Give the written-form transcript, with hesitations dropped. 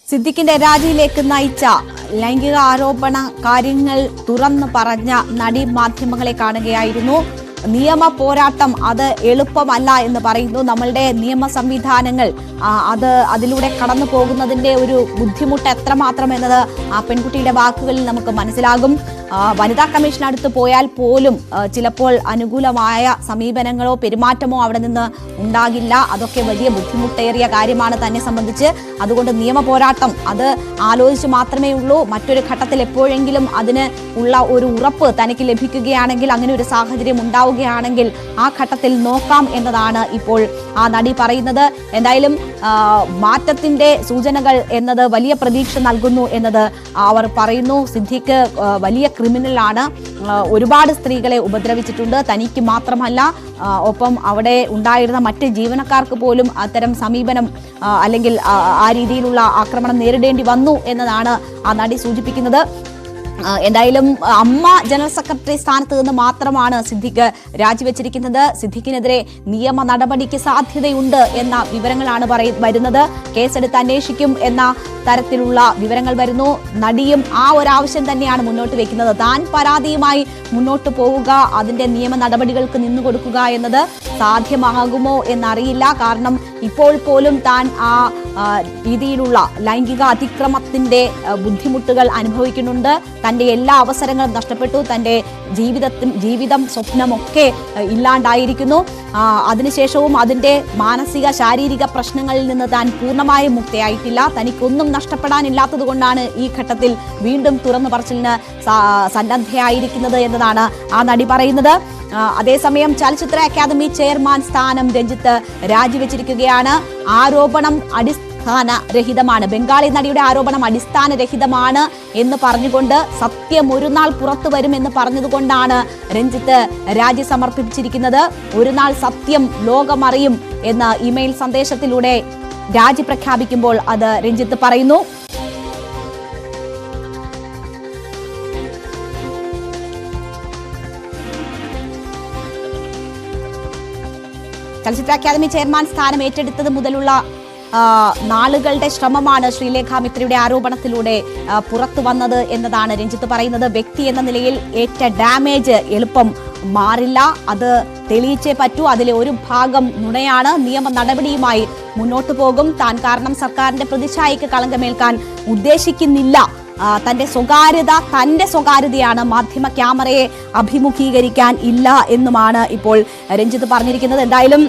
സിദ്ദിഖിന്റെ രാജിയിലേക്ക് നയിച്ച ലൈംഗിക ആരോപണ കാര്യങ്ങൾ തുറന്നു പറഞ്ഞ നടി മാധ്യമങ്ങളെ കാണുകയായിരുന്നു. നിയമ പോരാട്ടം അത് എളുപ്പമല്ല എന്ന് പറയുന്നു. നമ്മളുടെ നിയമ സംവിധാനങ്ങൾ അതിലൂടെ കടന്നു പോകുന്നതിന്റെ ഒരു ബുദ്ധിമുട്ട് എത്രമാത്രം എന്നത് ആ പെൺകുട്ടിയുടെ വാക്കുകളിൽ നമുക്ക് മനസ്സിലാകും. വനിതാ കമ്മീഷനടുത്ത് പോയാൽ പോലും ചിലപ്പോൾ അനുകൂലമായ സമീപനങ്ങളോ പെരുമാറ്റമോ അവിടെ നിന്ന് ഉണ്ടാകില്ല. അതൊക്കെ വലിയ ബുദ്ധിമുട്ടേറിയ കാര്യമാണ് തന്നെ സംബന്ധിച്ച്. അതുകൊണ്ട് നിയമ പോരാട്ടം അത് ആലോചിച്ച് മാത്രമേ ഉള്ളൂ. മറ്റൊരു ഘട്ടത്തിൽ എപ്പോഴെങ്കിലും അതിന് ഉള്ള ഒരു ഉറപ്പ് തനിക്ക് ലഭിക്കുകയാണെങ്കിൽ, അങ്ങനെ ഒരു സാഹചര്യം ഉണ്ടാവുകയാണെങ്കിൽ ആ ഘട്ടത്തിൽ നോക്കാം എന്നതാണ് ഇപ്പോൾ ആ നടി പറയുന്നത്. എന്തായാലും മാറ്റത്തിന്റെ സൂചനകൾ എന്നത് വലിയ പ്രതീക്ഷ നൽകുന്നു എന്നത് അവർ പറയുന്നു. സിദ്ദിഖ് വലിയ ക്രിമിനലാണ്, ഒരുപാട് സ്ത്രീകളെ ഉപദ്രവിച്ചിട്ടുണ്ട്. തനിക്ക് മാത്രമല്ല, ഒപ്പം അവിടെ ഉണ്ടായിരുന്ന മറ്റ് ജീവനക്കാർക്ക് പോലും അത്തരം സമീപനം അല്ലെങ്കിൽ ആ രീതിയിലുള്ള ആക്രമണം നേരിടേണ്ടി വന്നു എന്നതാണ് ആ നടി സൂചിപ്പിക്കുന്നത്. എന്തായാലും അമ്മ ജനറൽ സെക്രട്ടറി സ്ഥാനത്ത് നിന്ന് മാത്രമാണ് സിദ്ദിഖ് രാജിവെച്ചിരിക്കുന്നത്. സിദ്ദിഖിനെതിരെ നിയമ നടപടിക്ക് സാധ്യതയുണ്ട് എന്ന വിവരങ്ങളാണ് വരുന്നത്. കേസെടുത്ത് അന്വേഷിക്കും എന്ന തരത്തിലുള്ള വിവരങ്ങൾ വരുന്നു. നടിയും ആ ഒരാവശ്യം തന്നെയാണ് മുന്നോട്ട് വെക്കുന്നത്. താൻ പരാതിയുമായി മുന്നോട്ട് പോവുക, അതിന്റെ നിയമ നടപടികൾക്ക് നിന്നുകൊടുക്കുക എന്നത് സാധ്യമാകുമോ എന്നറിയില്ല. കാരണം ഇപ്പോൾ പോലും താൻ ആ രീതിയിലുള്ള ലൈംഗിക അതിക്രമത്തിന്റെ ബുദ്ധിമുട്ടുകൾ അനുഭവിക്കുന്നുണ്ട്. തന്റെ എല്ലാ അവസരങ്ങളും നഷ്ടപ്പെട്ടു. തന്റെ ജീവിതം സ്വപ്നമൊക്കെ ഇല്ലാണ്ടായിരിക്കുന്നു. അതിനുശേഷവും അതിന്റെ മാനസിക ശാരീരിക പ്രശ്നങ്ങളിൽ നിന്ന് താൻ പൂർണ്ണമായും മുക്തയായിട്ടില്ല. തനിക്കൊന്നും നഷ്ടപ്പെടാനില്ലാത്തത് കൊണ്ടാണ് ഈ ഘട്ടത്തിൽ വീണ്ടും തുറന്നു പറച്ചിലിന് സന്നദ്ധയായിരിക്കുന്നത് എന്നതാണ് ആ നടി പറയുന്നത്. അതേസമയം ചലച്ചിത്ര അക്കാദമി ചെയർമാൻ സ്ഥാനം രഞ്ജിത്ത് രാജിവെച്ചിരിക്കുകയാണ്. ആരോപണം അടിസ്ഥാനരഹിതമാണ്. ബംഗാളി നടിയുടെ ആരോപണം അടിസ്ഥാനരഹിതമാണ് എന്ന് പറഞ്ഞുകൊണ്ട് സത്യം ഒരു നാൾ പുറത്തു വരുമെന്ന് പറഞ്ഞതുകൊണ്ടാണ് രഞ്ജിത്ത് രാജി സമർപ്പിച്ചിരിക്കുന്നത്. ഒരു നാൾ സത്യം ലോകമറിയും എന്ന ഇമെയിൽ സന്ദേശത്തിലൂടെ രാജി പ്രഖ്യാപിക്കുമ്പോൾ അത് രഞ്ജിത്ത് പറയുന്നു. ചലച്ചിത്ര അക്കാദമി ചെയർമാൻ സ്ഥാനം ഏറ്റെടുത്തത് മുതലുള്ള നാളുകളുടെ ശ്രമമാണ് ശ്രീലേഖ മിത്രയുടെ ആരോപണത്തിലൂടെ പുറത്തു വന്നത് എന്നതാണ് രഞ്ജിത്ത് പറയുന്നത്. വ്യക്തി എന്ന നിലയിൽ ഏറ്റ ഡാമേജ് എളുപ്പം മാറില്ല, അത് തെളിയിച്ചേ പറ്റൂ. അതിലെ ഒരു ഭാഗം നുണയാണ്. നിയമ നടപടിയുമായി മുന്നോട്ടു പോകും. താൻ കാരണം സർക്കാരിന്റെ പ്രതിച്ഛായയ്ക്ക് കളങ്കമേൽക്കാൻ ഉദ്ദേശിക്കുന്നില്ല. തന്റെ സ്വകാര്യതയാണ്, മാധ്യമ ക്യാമറയെ അഭിമുഖീകരിക്കാൻ ഇല്ല എന്നുമാണ് ഇപ്പോൾ രഞ്ജിത്ത് പറഞ്ഞിരിക്കുന്നത്. എന്തായാലും